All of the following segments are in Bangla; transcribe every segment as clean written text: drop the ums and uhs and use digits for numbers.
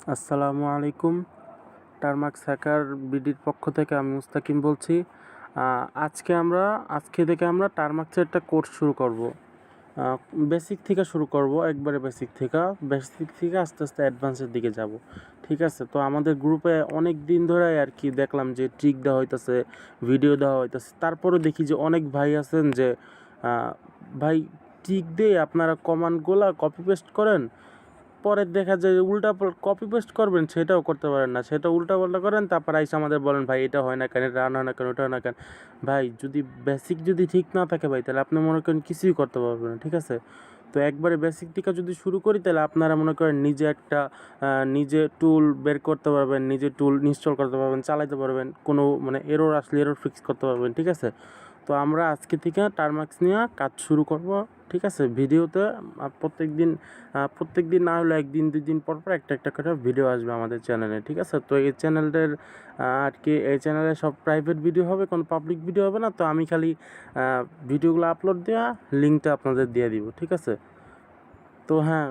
আসসালামু আলাইকুম। টারমাক্স হ্যাকার বিডির পক্ষ থেকে আমি মুস্তাকিম বলছি। আজকে থেকে আমরা টারমাক্সের একটা কোর্স শুরু করব। বেসিক থেকে শুরু করব, একবারে বেসিক থেকে আস্তে আস্তে অ্যাডভান্সের দিকে যাব। ঠিক আছে, তো আমাদের গ্রুপে অনেক দিন ধরে আর কি দেখলাম যে ট্রিক দেওয়া হইতেছে, ভিডিও দেওয়া হইতেছে, তারপরে দেখি যে অনেক ভাই আছেন যে ভাই ট্রিক দিয়ে আপনারা কমান্ডগুলো কপি পেস্ট করেন, পরে দেখা যায় উল্টা কপি পেস্ট করবেন সেটাও করতে পারেন না, সেটা উল্টাপাল্টা করেন, তারপর আইসা আমাদের বলেন ভাই এটা হয় না কেন, এটা রান হয় না কেন, ওটা হয় না কেন। ভাই যদি বেসিক যদি ঠিক না থাকে ভাই, তাহলে আপনি মনে করেন কিছুই করতে পারবেন না। ঠিক আছে, তো একবারে বেসিক থেকে যদি শুরু করি, তাহলে আপনারা মনে করেন নিজে টুল বের করতে পারবেন, নিজে টুল ইনস্টল করতে পারবেন, চালাতে পারবেন, কোনো মানে এরর আসলে এরর ফিক্স করতে পারবেন। ঠিক আছে, তো আমরা আজকে থেকে টারমাক্স নিয়ে কাজ শুরু করব। ঠিক আছে, ভিডিওতে প্রত্যেক দিন না হলে একদিন দুই দিন পর পর একটা করে ভিডিও আসবে আমাদের চ্যানেলে। ঠিক আছে, তো এই চ্যানেলটার আর কি এই চ্যানেলে সব প্রাইভেট ভিডিও হবে, কোনো পাবলিক ভিডিও হবে না। তো আমি খালি ভিডিওগুলো আপলোড দেওয়া লিঙ্কটা আপনাদের দিয়ে দিব। ঠিক আছে, তো হ্যাঁ,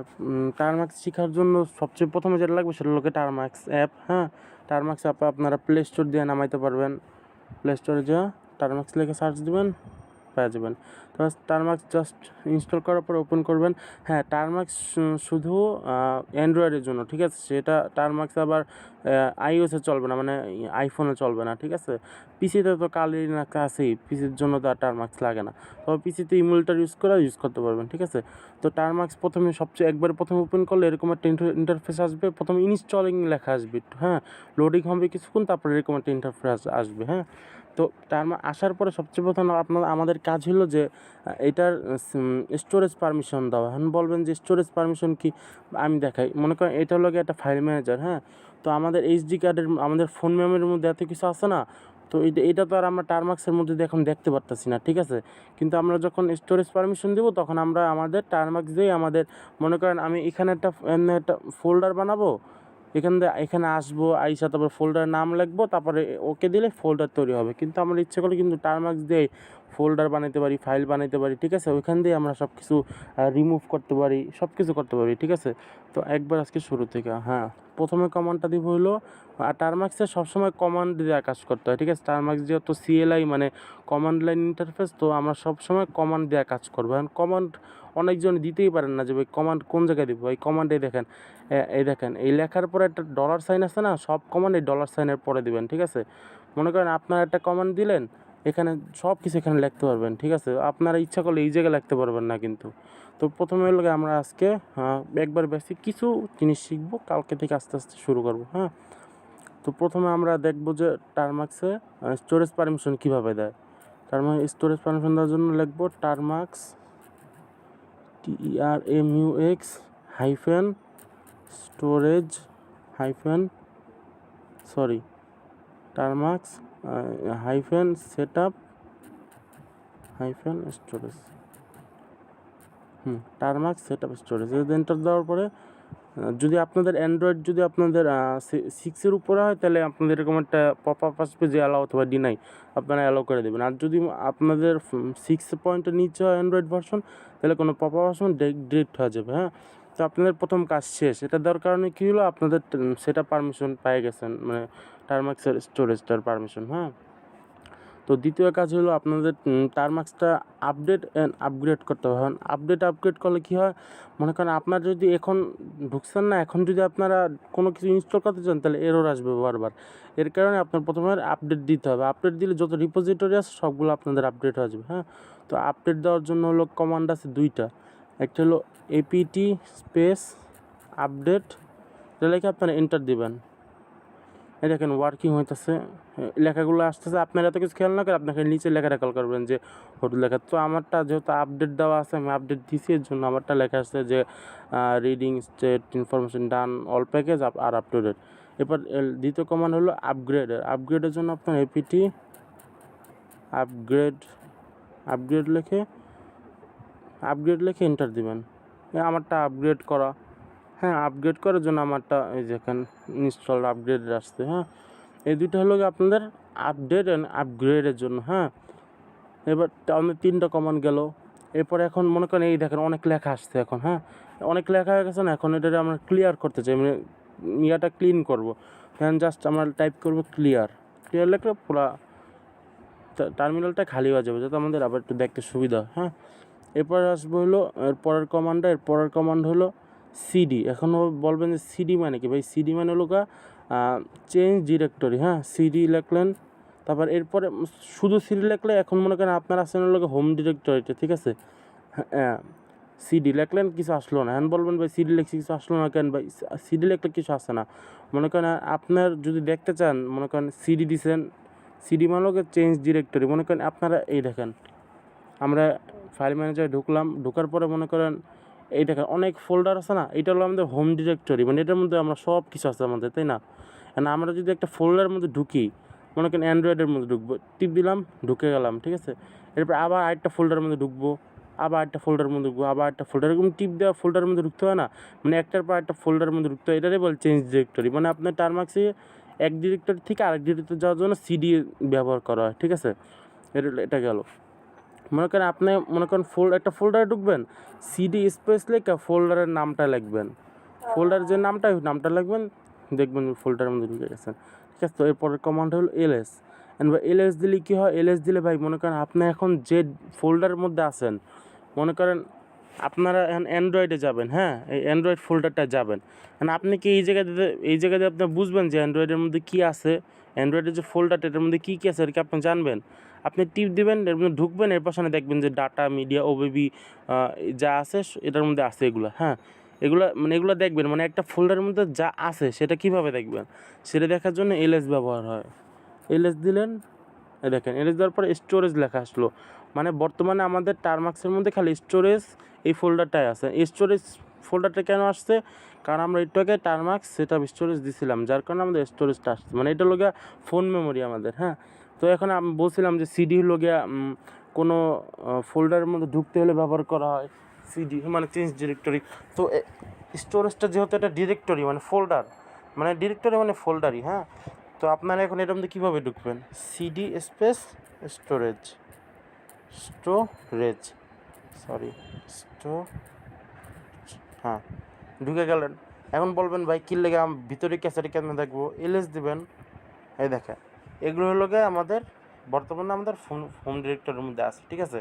টারমাক্স শেখার জন্য সবচেয়ে প্রথমে যেটা লাগবে সেটা হলো টারমাক্স অ্যাপ। হ্যাঁ, টারমাক্স অ্যাপে আপনারা প্লে স্টোর দিয়ে নামাইতে পারবেন। প্লে স্টোরে যা টারমাক্স লিখে সার্চ দিবেন, পেয়ে যাবেন। তো টারমাক্স জাস্ট ইনস্টল করার পর ওপেন করবেন। হ্যাঁ, টারমাক্স শুধু অ্যান্ড্রয়েডের জন্য। ঠিক আছে, সেটা টারমাক্স আবার আইওএসে চলবে না, মানে আইফোনে চলবে না। ঠিক আছে, পিসিতে তো কালিনা আছেই, পিসির জন্য তো আর টারমাক্স লাগে না। তবে পিসিতে ইমুলেটর ইউজ করতে পারবেন। ঠিক আছে, তো টারমাক্স প্রথমে ওপেন করলে এরকম একটা ইন্টারফেস আসবে। প্রথমে ইনস্টলিং লেখা আসবে, হ্যাঁ, লোডিং হবে কিছুক্ষণ, তারপরে এরকম একটা ইন্টারফেস আসবে। হ্যাঁ, তো আসার পরে সবচেয়ে প্রথম আমাদের কাজ হলো যে এটার স্টোরেজ পারমিশন দেওয়া। এখন বলবেন যে স্টোরেজ পারমিশন কি, আমি দেখাই। মনে করেন এটা হলো একটা ফাইল ম্যানেজার। হ্যাঁ, তো আমাদের এইচডি কার্ডের আমাদের ফোন মেমোরির মধ্যে এত কিছু আছে না, তো এটা তো আর আমরা টারমাক্সের মধ্যে এখন দেখতে পারতেছি না। ঠিক আছে, কিন্তু আমরা যখন স্টোরেজ পারমিশন দেবো, তখন আমরা আমাদের টারমাক্স দিয়ে আমাদের মনে করেন আমি এখানে একটা ফোল্ডার বানাবো, এখানে আসবো, আইসা তারপর ফোল্ডারের নাম লিখবো, তারপরে ওকে দিলে ফোল্ডার তৈরি হবে। কিন্তু আমরা ইচ্ছে করলে কিন্তু টারমাক্স দিয়ে ফোল্ডার বানাইতে পারি, ফাইল বানাইতে পারি। ঠিক আছে, ওইখান দিয়ে আমরা সব কিছু রিমুভ করতে পারি, সব কিছু করতে পারি। ঠিক আছে, তো একবার আজকে শুরু থেকে হ্যাঁ, প্রথমে কমান্ডটা দিব হলো টারমাক্সের সবসময় কমান্ড দিয়ে কাজ করতে হয়। ঠিক আছে, টারমাক্স যেহেতু সিএলআই মানে কমান্ড লাইন ইন্টারফেস, তো আমরা সবসময় কমান্ড দিয়ে কাজ করবো। এখন কমান্ড অনেকজন দিতেই পারেন না যে ভাই কমান্ড কোন জায়গায় দিব। এই কমান্ডে দেখেন, এই লেখার পরে একটা ডলার সাইন আছে না, সব কমান্ড এই ডলার সাইনের পরে দিবেন। ঠিক আছে, মনে করেন আপনার একটা কমান্ড দিলেন, এখানে সব কিছু এখানে লিখতে পারবেন। ঠিক আছে, আপনারা ইচ্ছা করলে এই জায়গায় লিখতে পারবেন না কিন্তু। তো প্রথমে হলো আমরা আজকে একবার বেসিক কিছু জিনিস শিখবো, কালকে থেকে আস্তে আস্তে শুরু করব। হ্যাঁ, তো প্রথমে আমরা দেখবো যে টারমাক্সে স্টোরেজ পারমিশন কীভাবে দেয়। স্টোরেজ পারমিশন দেওয়ার জন্য লিখবো টারমাক্স TERMUX hyphen storage টারমাক্স setup storage enter দেওয়ার পরে যদি আপনাদের অ্যান্ড্রয়েড যদি আপনাদের 6-এর উপরে হয়, তাহলে আপনাদের এরকম একটা পপ আপ আসবে যে অ্যালাউ অথবা ডিনাই, আপনারা অ্যালাউ করে দেবেন। আর যদি আপনাদের 6 নিচে হয় অ্যান্ড্রয়েড ভার্সন, তাহলে কোনো পপ আপ আসবে ডিরেক্ট হয়ে যাবে। হ্যাঁ, তো আপনাদের প্রথম কাজ শেষ। এটা দেওয়ার কারণে কী হলো, আপনাদের সেটা পারমিশন পেয়ে গেছেন, মানে টারমাক্সের স্টোরেজটার পারমিশন। হ্যাঁ, তো দ্বিতীয় কাজ হলো আপনাদের টারমাক্সটা আপডেট অ্যান্ড আপগ্রেড করতে হবে। আপগ্রেড করলে কী হয়, মনে করেন আপনার যদি এখন ঢুকছেন না, এখন যদি আপনারা কোনো কিছু ইনস্টল করতে চান, তাহলে এরর আসবে বারবার। এর কারণে আপনার প্রথমে আপডেট দিতে হবে। আপডেট দিলে যত রিপোজিটরি আছে সবগুলো আপনাদের আপডেট হয়ে যাবে। হ্যাঁ, তো আপডেট দেওয়ার জন্য হলো কমান্ড আছে দুইটা। একটা হলো apt স্পেস আপডেট, এটা লিখে আপনারা এন্টার দিবেন। এই দেখেন ওয়ার্কিং হইতেছে, লেখাগুলো আসতেছে। আপনারা এত কিছু খেয়াল না করে আপনাকে নিচে লেখাটা কল করবেন যে হোটেল লেখা। তো আমারটা যেহেতু আপডেট দেওয়া আছে, আমি আপডেট দিছি, এর জন্য আমারটা লেখা আসছে যে reading state information done all package আর আপ টু ডেট। এরপর দ্বিতীয় কমান্ড হলো আপগ্রেডের জন্য আপনার apt আপগ্রেড লিখে এন্টার দিবেন। আমারটা আপগ্রেড করা। হ্যাঁ, আপগ্রেড করার জন্য আমারটা এই যেখান ইনস্টল আপগ্রেড আসছে। হ্যাঁ, এই দুটো হলো আপনাদের আপডেট অ্যান্ড আপগ্রেডের জন্য। হ্যাঁ, এবার আমাদের 3টা কমান্ড গেল। এরপরে এখন মনে করেন এই দেখেন অনেক লেখা আসছে এখন। হ্যাঁ, অনেক লেখা হয়ে গেছে না, এখন এটা আমরা ক্লিয়ার করতে চাই, মানে ইয়াটা ক্লিন করবো, দেন জাস্ট আমরা টাইপ করবো ক্লিয়ার লিখলে পুরো টার্মিনালটা খালি হয়ে যাবে, যাতে আমাদের আবার একটু দেখতে সুবিধা। হ্যাঁ, এরপর আসবো হলো এর পরের কমান্ড হলো সিডি। এখনও বলবেন যে সিডি মানে কি ভাই? সিডি মানে হলো চেঞ্জ ডিরেক্টরি। হ্যাঁ, সিডি লিখলেন, তারপর এরপরে শুধু সিডি লিখলে এখন মনে করেন আপনার আসেন হলো হোম ডিরেক্টরিতে, ঠিক আছে? হ্যাঁ, সিডি লিখলেন, কিছু আসলো না। এখন বলবেন ভাই সিডি লিখছি কিছু আসলো না কেন? ভাই সিডি লিখলে কিছু আসে না। মনে করেন আপনার যদি দেখতে চান, মনে করেন সিডি দিছেন, সিডি মানে হলো চেঞ্জ ডিরেক্টরি। মনে করেন আপনারা এই দেখেন, আমরা ফাইল ম্যানেজারে ঢুকলাম, ঢোকার পরে মনে করেন এই দেখেন অনেক ফোল্ডার আছে না, এটা হলো আমাদের হোম ডিরেক্টরি, মানে এটার মধ্যে আমরা সব কিছু আছে আমাদের, তাই না? আমরা যদি একটা ফোল্ডারের মধ্যে ঢুকি, মনে করেন অ্যান্ড্রয়েডের মধ্যে ঢুকবো, টিপ দিলাম, ঢুকে গেলাম, ঠিক আছে? এরপর আবার আরেকটা ফোল্ডারের মধ্যে ঢুকবো, আবার একটা ফোল্ডারের মধ্যে ঢুকবো, আবার একটা ফোল্ডার, এরকম টিপ দেওয়া ফোল্ডারের মধ্যে ঢুকতে হয় না, মানে একটার পর একটা ফোল্ডারের মধ্যে ঢুকতে হয়। এটারই বলে চেঞ্জ ডিরেক্টরি। মানে আপনার টার্মাক্সে এক ডিরেক্টরি থেকে আরেক ডিরেক্টরি যাওয়ার জন্য সিডি ব্যবহার করা হয়, ঠিক আছে? এটা গেল। মনে করেন আপনি একটা ফোল্ডারে ঢুকবেন, সিডি স্পেস লেখা ফোল্ডারের নামটা লিখবেন, ফোল্ডারের যে নামটা লিখবেন, দেখবেন ফোল্ডারের মধ্যে ঢুকে গেছেন, ঠিক আছে? তো এরপরের কমান্ড হলো এলএস। এলএস দিলে কী হয়? এলএস দিলে ভাই মনে করেন আপনি এখন যে ফোল্ডারের মধ্যে আছেন, মনে করেন আপনারা এখন অ্যান্ড্রয়েডে যাবেন, হ্যাঁ, এই অ্যান্ড্রয়েড ফোল্ডারটা যাবেন, মানে আপনি কি এই জায়গাতে আপনি বুঝবেন যে অ্যান্ড্রয়েডের মধ্যে কী আছে, অ্যান্ড্রয়েডের যে ফোল্ডারটা এটার মধ্যে কী আছে আর কি আপনি জানবেন। আপনি টিপ দিবেন, এর মধ্যে ঢুকবেন, এর পাশে দেখবেন যে ডাটা, মিডিয়া, ওবিবি যা আছে এটার মধ্যে আছে এগুলো। হ্যাঁ, এগুলো দেখবেন, মানে একটা ফোল্ডারের মধ্যে যা আছে সেটা কীভাবে দেখবেন, সেটা দেখার জন্য এলএস ব্যবহার হয়। এলএস দিলেন, দেখেন এলএস দেওয়ার পরে স্টোরেজ লেখা আসলো, মানে বর্তমানে আমাদের টার্মাক্সের মধ্যে খালি স্টোরেজ এই ফোল্ডারটাই আছে। স্টোরেজ ফোল্ডারটা কেন আসছে? কারণ আমরা একটু আগে টার্মাক্স সেটআপ স্টোরেজ দিছিলাম, যার কারণে আমাদের স্টোরেজটা আসছে, মানে এটা লগিয়া ফোন মেমোরি আমাদের। হ্যাঁ, তো এখন আমি বলছিলাম যে সিডি লগিয়া কোনো ফোল্ডারের মধ্যে ঢুকতে হলে ব্যবহার করা হয় সিডি, মানে চেঞ্জ ডিরেক্টরি। তো স্টোরেজটা যেহেতু এটা ডিরেক্টরি মানে ফোল্ডার, মানে ডিরেক্টরি মানে ফোল্ডারই। হ্যাঁ, তো আপনারা এখন এটার মধ্যে কীভাবে ঢুকবেন? সিডি স্পেস স্টোরেজ, হ্যাঁ, ঢুকে গেলেন। এখন বলবেন ভাই কী লেগে ভিতরে ক্যাসেটে কেন দেখবো? এলএস দিবেন, এই দেখেন এগুলো হলো আমাদের বর্তমানে আমাদের হোম ডিরেক্টরির মধ্যে আছে, ঠিক আছে?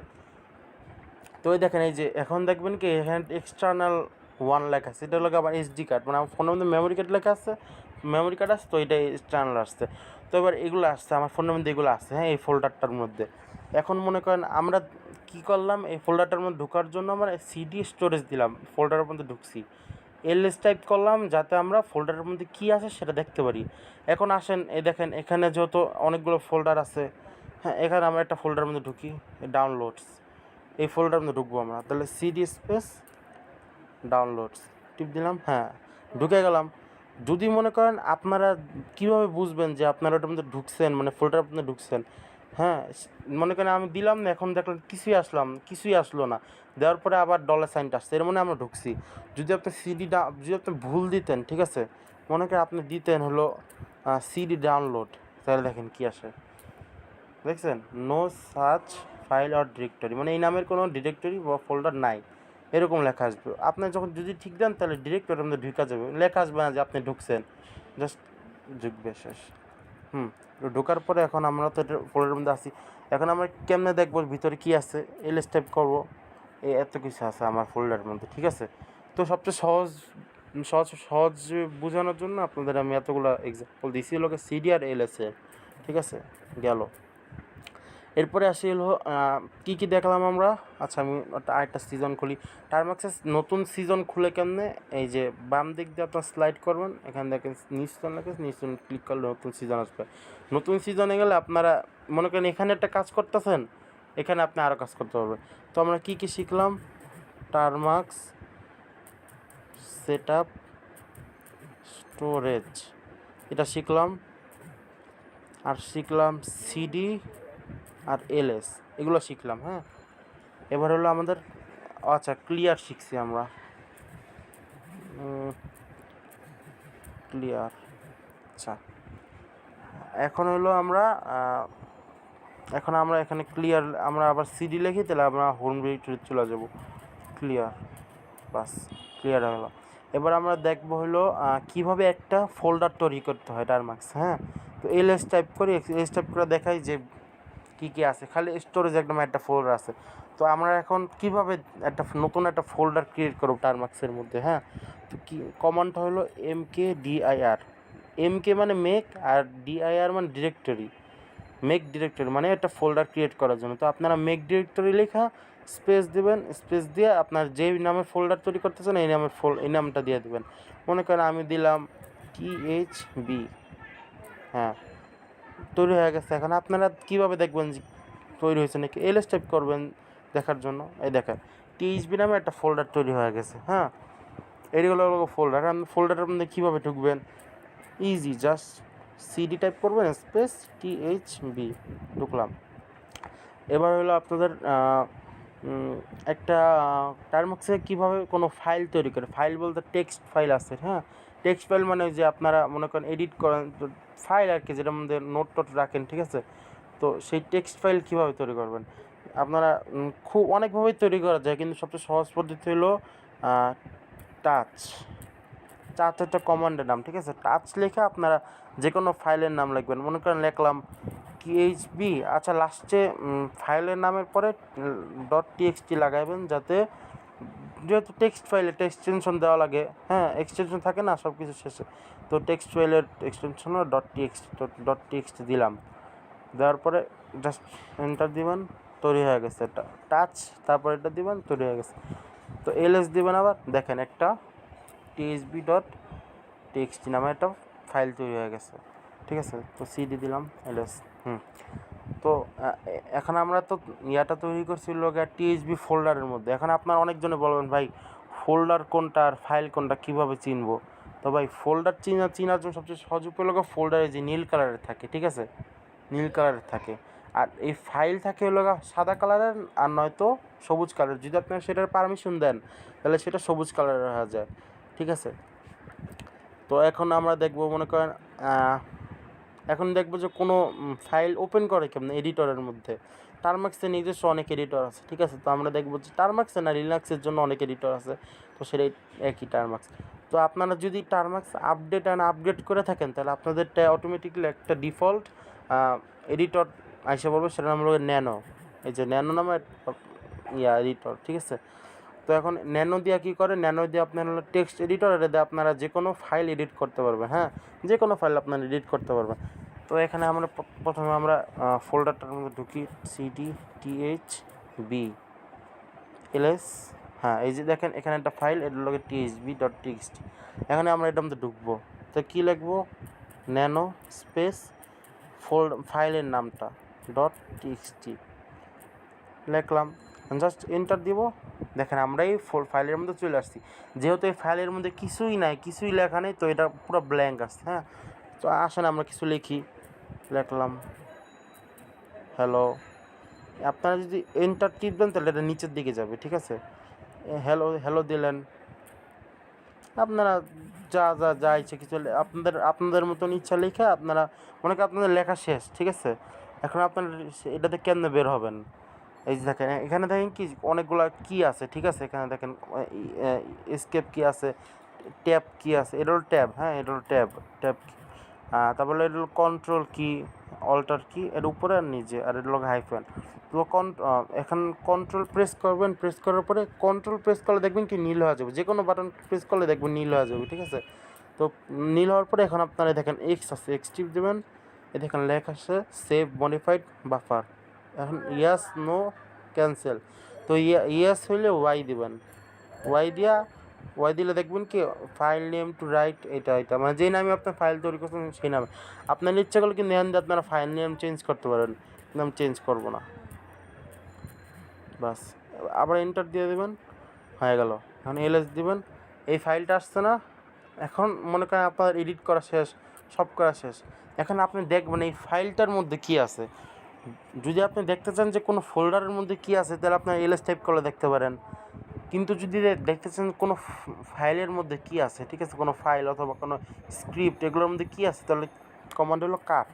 তো এই দেখেন, এই যে এখন দেখবেন কি এখানে এক্সটার্নাল 1 লেখা আছে, এটা হলো আবার এসডি কার্ড, মানে আমার ফোনের মধ্যে মেমোরি কার্ড লেখা আছে, মেমোরি কার্ড আসছে, তো এটা এক্সটার্নাল আসছে। তো এবার এগুলো আসছে আমার ফোনের মধ্যে, এগুলো আসছে, হ্যাঁ, এই ফোল্ডারটার মধ্যে। এখন মনে করেন আমরা কী করলাম, এই ফোল্ডারটার মধ্যে ঢোকার জন্য আমরা সিডি স্টোরেজ দিলাম, ফোল্ডারের মধ্যে ঢুকছি, এলএস টাইপ করলাম যাতে আমরা ফোল্ডারের মধ্যে কী আছে সেটা দেখতে পারি। এখন আসেন, এই দেখেন এখানে যেহেতু অনেকগুলো ফোল্ডার আছে, হ্যাঁ, এখানে আমরা একটা ফোল্ডারের মধ্যে ঢুকি, ডাউনলোডস, এই ফোল্ডারের মধ্যে ঢুকবো আমরা, তাহলে সিডি স্পেস ডাউনলোডস টিপ দিলাম, হ্যাঁ, ঢুকে গেলাম। যদি মনে করেন আপনারা কীভাবে বুঝবেন যে আপনারা ওটার মধ্যে ঢুকছেন, মানে ফোল্ডারের মধ্যে ঢুকছেন? হ্যাঁ, মনে করেন আমি দিলাম না, এখন দেখলাম কিছুই আসলো না, দেওয়ার পরে আবার ডলার সাইনটা আসছে, এর মানে আমরা ঢুকছি। যদি আপনি যদি আপনি ভুল দিতেন, ঠিক আছে, মনে করেন আপনি দিতেন হলো সিডি ডাউনলোড, তাহলে দেখেন কী আসে, দেখছেন? No search file or directory, মানে এই নামের কোনো ডিরেক্টরি বা ফোল্ডার নাই, এরকম লেখা আসবে। আপনি যখন যদি ঠিক দেন তাহলে ডিরেক্টরির মধ্যে ঢুকা যাবে, লেখা আসবে না যে আপনি ঢুকছেন, জাস্ট ঢুকবে, শেষ। ঢোকার পরে এখন আমরা তো এটা ফোল্ডারের মধ্যে আসি, এখন আমরা কেমনে দেখবো ভিতরে কী আছে? এলএস টাইপ করবো, এত কিছু আছে আমার ফোল্ডারের মধ্যে, ঠিক আছে? তো সবচেয়ে সহজ বোঝানোর জন্য আপনাদের আমি এতগুলো এক্সাম্পল দিয়েছি লোকে সিডি আর এলএসে, ঠিক আছে? গেল। এরপরে আসি হলো কী কী দেখলাম আমরা। আচ্ছা, আমি আরেকটা সিজন খুলি। টার্মাক্সের নতুন সিজন খুলে কেমনে? এই যে বাম দিক দিয়ে আপনার স্লাইড করবেন, এখানে দেখেন নিউজন ক্লিক করলে নতুন সিজন আসবে। নতুন সিজনে গেলে আপনারা মনে করেন এখানে একটা কাজ করতেছেন, এখানে আপনি আরও কাজ করতে পারবেন। তো আমরা কী কী শিখলাম? টার্মাক্স সেটআপ স্টোরেজ এটা শিখলাম, আর শিখলাম সিডি আর এলএস, এগুলো শিখলাম। হ্যাঁ, এবার হলো আমাদের আচ্ছা ক্লিয়ার শিখছি আমরা, ক্লিয়ার। আচ্ছা, এখন হলো আমরা এখানে ক্লিয়ার, আমরা আবার সিডি লিখি, তাহলে আমরা হোম ডিরেক্টরি চলে যাব, ক্লিয়ার, বাস ক্লিয়ার হয়ে গেল। এবার আমরা দেখবো হলো কীভাবে একটা ফোল্ডার তৈরি করতে হয় টারমাক্স। হ্যাঁ, তো এলএস টাইপ করি, এলএস টাইপ করে দেখাই যে কী আছে, খালি স্টোরেজ একদম একটা ফোল্ডার আছে। তো আমরা এখন কিভাবে একটা নতুন একটা ফোল্ডার ক্রিয়েট করব টারমাক্সের মধ্যে। হ্যাঁ, তো কি কমান্ডটা হলো mkdir। mk মানে মেক, আর dir মানে ডিরেক্টরি। মেক ডিরেক্টরি মানে একটা ফোল্ডার ক্রিয়েট করার জন্য। তো আপনারা মেক ডিরেক্টরি লেখা স্পেস দেবেন, স্পেস দিয়ে আপনার যেই নামের ফোল্ডার তৈরি করতেছেন এই নামটা দিয়ে দেবেন। মনে করেন আমি দিলাম THB। হ্যাঁ, তৈরি হয়ে গেছে। এখন আপনারা কীভাবে দেখবেন যে তৈরি হয়েছে নাকি, এলএস টাইপ করবেন দেখার জন্য। এই দেখেন THB নামে একটা ফোল্ডার তৈরি হয়ে গেছে। হ্যাঁ, এইগুলো হলো ফোল্ডার। ফোল্ডারের মধ্যে কীভাবে ঢুকবেন, ইজি, জাস্ট সিডি টাইপ করবেন স্পেস THB, ঢুকলাম। এবার হলো আপনাদের একটা টারমাক্সে কীভাবে কোনো ফাইল তৈরি করে, ফাইল বলতে টেক্সট ফাইল আছে। হ্যাঁ, টেক্সট ফাইল মানে যে আপনারা মনে করেন এডিট করেন ফাইল আর কি, যেটার মধ্যে নোট টোট রাখেন, ঠিক আছে। তো সেই টেক্সট ফাইল কীভাবে তৈরি করবেন, আপনারা খুব অনেকভাবেই তৈরি করা যায়, কিন্তু সবচেয়ে সহজ পদ্ধতি হলো টাচ একটা কমান্ডের নাম, ঠিক আছে। টাচ লেখা আপনারা যে কোনো ফাইলের নাম লিখবেন। মনে করেন লিখলাম THB, আচ্ছা লাস্টে ফাইলের নামের পরে .txt লাগাইবেন, যাতে যেহেতু টেক্সট ফাইলে এক্সটেনশন দেওয়া লাগে। হ্যাঁ, এক্সটেনশন থাকে না সব কিছু শেষে, তো টেক্সট ফাইলের এক্সটেনশন হলো .txt দিলাম। দেওয়ার পরে জাস্ট এন্টার দিবেন, তৈরি হয়ে গেছে এটা টাচ। তারপর এটা দিবেন, তৈরি হয়ে গেছে। তো এলএস দিবেন, আবার দেখেন একটা THB.txt নামে একটা ফাইল তৈরি হয়ে গেছে, ঠিক আছে। তো সিডি দিলাম, এলএস। তো এখন আমরা তো ইয়াটা তৈরি করছি লোক THB ফোল্ডারের মধ্যে। এখন আপনারা অনেকজনে বলবেন ভাই ফোল্ডার কোনটা আর ফাইল কোনটা কীভাবে চিনবো। তো ভাই ফোল্ডার চিনার জন্য সবচেয়ে সহজ উপায় হলো ফোল্ডারে যে নীল কালারের থাকে, ঠিক আছে, নীল কালারের থাকে। আর এই ফাইল থাকে হলো সাদা কালারের, আর নয়তো সবুজ কালারের। যদি আপনারা সেটার পারমিশন দেন তাহলে সেটা সবুজ কালারের হয়ে যায়, ঠিক আছে। তো এখন আমরা দেখব, মনে করেন এখন দেখবো যে কোনো ফাইল ওপেন করে কেমন এডিটরের মধ্যে। টারমাক্সের নিজস্ব অনেক এডিটর আছে, ঠিক আছে। তো আমরা দেখবো যে টারমাক্সে না, লিনাক্সের জন্য অনেক এডিটর আছে, তো সেটাই একই টারমাক্স। তো আপনারা যদি টারমাক্স আপডেট করে থাকেন তাহলে আপনাদেরটা অটোমেটিক্যালি একটা ডিফল্ট এডিটর আইসা বলবে, সেটার নাম হলো ন্যানো। এই যে ন্যানো নামের এডিটর, ঠিক আছে। তো এখন ন্যানো দিয়ে কী করে, ন্যানো দিয়ে আপনার হলো টেক্সট এডিটর, এটা দিয়ে আপনারা যে কোনো ফাইল এডিট করতে পারবেন। হ্যাঁ, যে কোনো ফাইল আপনারা এডিট করতে পারবেন। তো এখানে আমরা প্রথমে আমরা ফোল্ডারটার মধ্যে ঢুকি, সিডি THB এলএস। হ্যাঁ, এই যে দেখেন এখানে একটা ফাইল, এটা হলো THB.txt। এখানে আমরা এটার মধ্যে ঢুকবো। তো কী লিখবো, ন্যানো স্পেস ফাইলের নামটা .txt লিখলাম, জাস্ট এন্টার দিব। দেখেন আমরা এই ফাইলের মধ্যে চলে আসছি। যেহেতু এই ফাইলের মধ্যে কিছুই নাই, কিছুই লেখা নেই, তো এটা পুরো ব্ল্যাঙ্ক আসছে। হ্যাঁ, তো আসেন আমরা কিছু লিখি, লিখলাম হ্যালো। আপনারা যদি এন্টার টিপবেন তাহলে এটা নিচের দিকে যাবে, ঠিক আছে। হ্যালো দিলেন, আপনারা যা ইচ্ছে কিছু আপনাদের মতন ইচ্ছা লিখে আপনারা মনে করেন আপনাদের লেখা শেষ, ঠিক আছে। এখন আপনারা এটাতে কেমনে বের হবেন, এই যে দেখেন এখানে দেখেন কি অনেকগুলো কি আছে, ঠিক আছে। এখানে দেখেন এসকেপ কি আছে, ট্যাব কি আছে, এটা হলো ট্যাব। হ্যাঁ, এটা হলো ট্যাব কি। তারপরে এটা হলো কন্ট্রোল কি, অল্টার কি, এর উপরে আর নিচে, আর এটা হলো হাইফেন। তো এখন কন্ট্রোল প্রেস করবেন, প্রেস করার পরে কন্ট্রোল প্রেস করলে দেখবেন কি নীল হয়ে যাবে, যে কোনো বাটন প্রেস করলে দেখবেন নীল হয়ে যাবে, ঠিক আছে। তো নীল হওয়ার পরে এখন আপনারা দেখেন এক্স আছে, এক্স টিপ দেবেন। এই দেখেন লেখা আছে সেভ মডিফাইড বাফার। এখন ইয়াস নো ক্যান্সেল। তো ইয়াস হইলে ওয়াই দিবেন, ওয়াই দিলে দেখবেন কি ফাইল নেম টু রাইট, এটা মানে যেই নামে আপনার ফাইল তৈরি করছেন সেই নামে। আপনার ইচ্ছা করলে কিন্তু এখান দিয়ে আপনারা ফাইল নেম চেঞ্জ করতে পারেন, নাম চেঞ্জ করবো না, বাস। আবার এন্টার দিয়ে দেবেন, হয়ে গেল। এখন এলএস দিবেন, এই ফাইলটা আসছে না। এখন মনে করেন আপনার এডিট করা শেষ, সব করা শেষ। এখন আপনি দেখবেন এই ফাইলটার মধ্যে কি আছে। যদি আপনি দেখতে চান যে কোনো ফোল্ডারের মধ্যে কি আছে তাহলে আপনার এলএস টাইপ করলে দেখতে পারেন। কিন্তু যদি দেখতে চান কোনো ফাইলের মধ্যে কি আছে, ঠিক আছে, কোনো ফাইল অথবা কোনো স্ক্রিপ্ট এগুলোর মধ্যে কি আছে, তাহলে কমান্ড হলো কাট,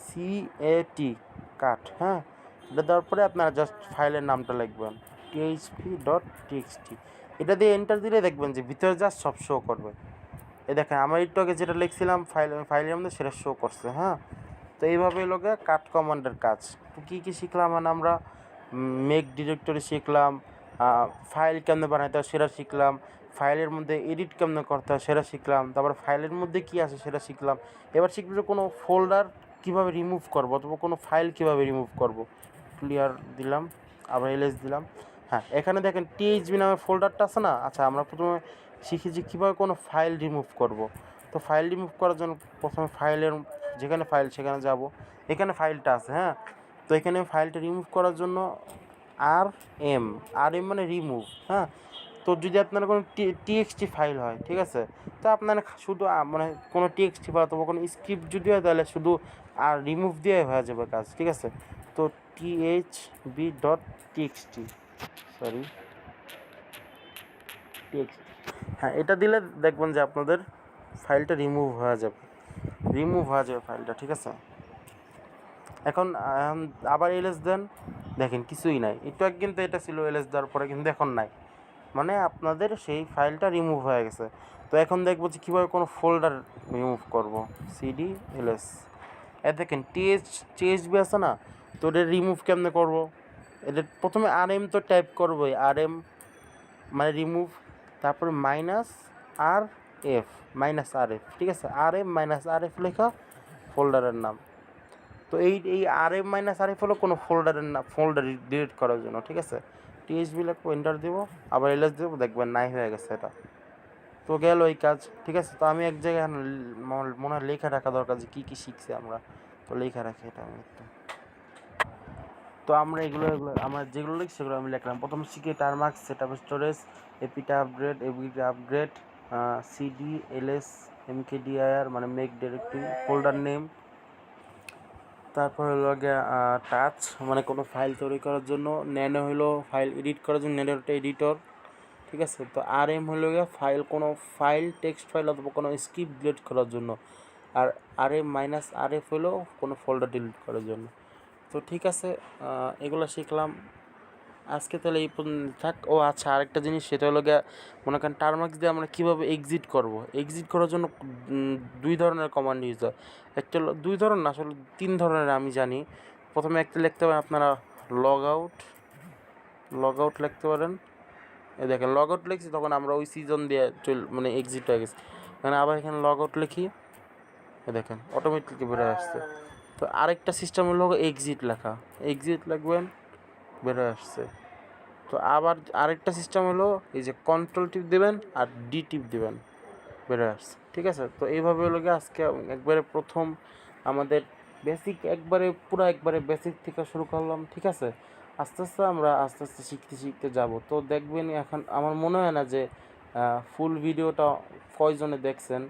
CAT কাট। হ্যাঁ, এটা দেওয়ার পরে আপনারা জাস্ট ফাইলের নামটা লিখবেন THB.txt। এটা দিয়ে এন্টার দিলে দেখবেন যে ভিতরে যা সব শো করবে। এই দেখেন আমার একটু আগে যেটা লিখছিলাম ফাইলের মধ্যে সেটা শো করছে। হ্যাঁ, তো এইভাবে লোকে কাট কমান্ডের কাজ। তো কী কী শিখলাম মানে আমরা মেক ডিরেক্টরি শিখলাম, ফাইল কেমনে বানাইতে হয় সেটা শিখলাম, ফাইলের মধ্যে এডিট কেমনে করতে হয় সেটা শিখলাম, তারপর ফাইলের মধ্যে কী আছে সেটা শিখলাম। এবার শিখবো যে কোনো ফোল্ডার কীভাবে রিমুভ করবো অথবা কোনো ফাইল কীভাবে রিমুভ করবো। ক্লিয়ার দিলাম, আবার এলএস দিলাম। হ্যাঁ, এখানে দেখেন টিএইচবি নামের ফোল্ডারটা আছে না। আচ্ছা, আমরা প্রথমে শিখি যে কীভাবে কোনো ফাইল রিমুভ করব। তো ফাইল রিমুভ করার জন্য প্রথমে ফাইলের যেখানে ফাইল সেখানে যাব। এখানে ফাইলটা আছে। হ্যাঁ, তো এখানে ফাইলটা রিমুভ করার জন্য আর এম মানে রিমুভ। হ্যাঁ, তো যদি আপনার কোনো টিএক্সটি ফাইল হয়, ঠিক আছে, তো আপনার শুধু মানে কোনো টিএক্সটি বা অথবা কোনো স্ক্রিপ্ট যদি হয় তাহলে শুধু আর রিমুভ দিয়ে হয়ে যাবে কাজ। ঠিক আছে, তো THB.txt সরি টিএক্সটি, হ্যাঁ, এটা দিলে দেখবেন যে আপনাদের ফাইলটা রিমুভ হয়ে যাবে ফাইলটা। ঠিক আছে, এখন আবার এলএস দেন, দেখেন কিছুই নাই। একটু আগে কিন্তু এটা ছিল এলএস দেওয়ার পরে, কিন্তু এখন নাই, মানে আপনাদের সেই ফাইলটা রিমুভ হয়ে গেছে। তো এখন দেখবো যে কীভাবে কোনো ফোল্ডার রিমুভ করব। সিডি এলএস, দেখেন টিএইচবি আছে না, তো এটা রিমুভ কেমনে করব। এটা প্রথমে RM তো টাইপ করবোই, RM মানে রিমুভ, তারপরে -RF, ঠিক আছে, RM-RF লেখা ফোল্ডারের নাম। তো এই RM-RF হলো কোনো ফোল্ডারের নাম, ফোল্ডার ডিলিট করার জন্য। ঠিক আছে, THB লিখবো, এন্টার দেবো, আবার এলএস দেবো, দেখবেন নাই হয়ে গেছে এটা। তো গেল এই কাজ। ঠিক আছে, তো আমি এক জায়গায় মনে হয় লেখা রাখা দরকার যে কী কী শিখছি আমরা। তো লেখা রাখি এটা আমি একটু। তো আমরা এগুলো আমার যেগুলো লিখছি সেগুলো আমি লিখলাম। প্রথম শিখি টারমাক্স সেটআপ স্টোরেজ, এপিটা আপগ্রেড, সিডি এলএস এমকেডিআর মানে মেক ডিরেক্টরি, ফোল্ডার নেম, তারপর হলো গিয়ে টাচ মানে কোনো ফাইল তৈরি করার জন্য, ন্যানো হলো ফাইল এডিট করার জন্য, ন্যানো একটা এডিটর। ঠিক আছে, তো RM হলো গিয়ে কোনো ফাইল টেক্সট ফাইল অথবা কোনো স্ক্রিপ্ট ডিলিট করার জন্য, আর RM-RF হলো কোনো ফোল্ডার ডিলিট করার জন্য। তো ঠিক আছে, এগুলো শিখলাম আজকে, তাহলে এই থাক। ও আচ্ছা, আরেকটা জিনিস, সেটা হলো গিয়ে মনে করেন টারমাক্স দিয়ে আমরা কীভাবে এক্সিট করব। এক্সিট করার জন্য 2 ধরনের কমান্ড ইউজ হয়। একটা 2 ধরনের না, আসলে 3 ধরনের আমি জানি। প্রথমে একটা লিখতে পারেন আপনারা লগ আউট লিখতে পারেন। এই দেখেন লগ আউট লিখছি, তখন আমরা ওই সিজন দিয়ে মানে এক্সিট হয়ে গেছে। মানে আবার এখানে লগ আউট লিখি, দেখেন অটোমেটিকলি বেরোয় আসছে। তো আরেকটা সিস্টেম হলো এক্সিট লিখবেন, বেরোয় আসছে। তো আবার আরেকটা সিস্টেম হলো এই যে কন্ট্রোল টিপ দেবেন আর ডি টিপ দেবেন, বেরোয় আসছে। ঠিক আছে, তো এইভাবে হলো গিয়ে আজকে একবারে প্রথম আমাদের বেসিক একবারে বেসিক থেকে শুরু করলাম। ঠিক আছে, আস্তে আস্তে শিখতে যাব। তো দেখবেন, এখন আমার মনে হয় না যে ফুল ভিডিওটা কয়জনে দেখছেন।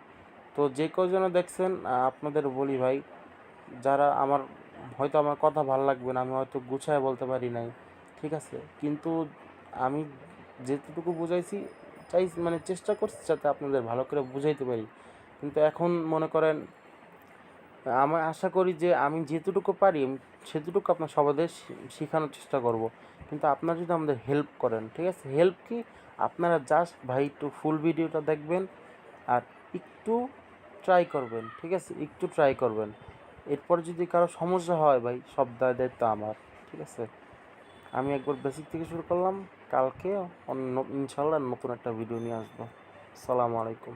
তো যে কয়জনে দেখছেন আপনাদের বলি ভাই, যারা হয়তো আমার কথা ভালো লাগবে না, আমি হয়তো গুছায় বলতে পারি নাই। ঠিক আছে, কিন্তু আমি যেটুকু বুঝাইছি মানে চেষ্টা করছি যাতে আপনাদের ভালো করে বুঝাইতে পারি। কিন্তু এখন মনে করেন, আমি আশা করি যে আমি যেতটুকু পারি সেতটুকু আপনার সবাদের শেখানোর চেষ্টা করব। কিন্তু আপনারা যদি আমাদের হেল্প করেন, ঠিক আছে, হেল্প কি, আপনারা জাস্ট ভাই একটু ফুল ভিডিওটা দেখবেন আর একটু ট্রাই করবেন। ঠিক আছে, একটু ট্রাই করবেন। এরপর যদি কারো সমস্যা হয় ভাই, সব দায়িত্ব আমার। ঠিক আছে, আমি একবার বেসিক থেকে শুরু করলাম, কালকে ইনশাল্লাহ নতুন একটা ভিডিও নিয়ে আসবো। আসসালামু আলাইকুম।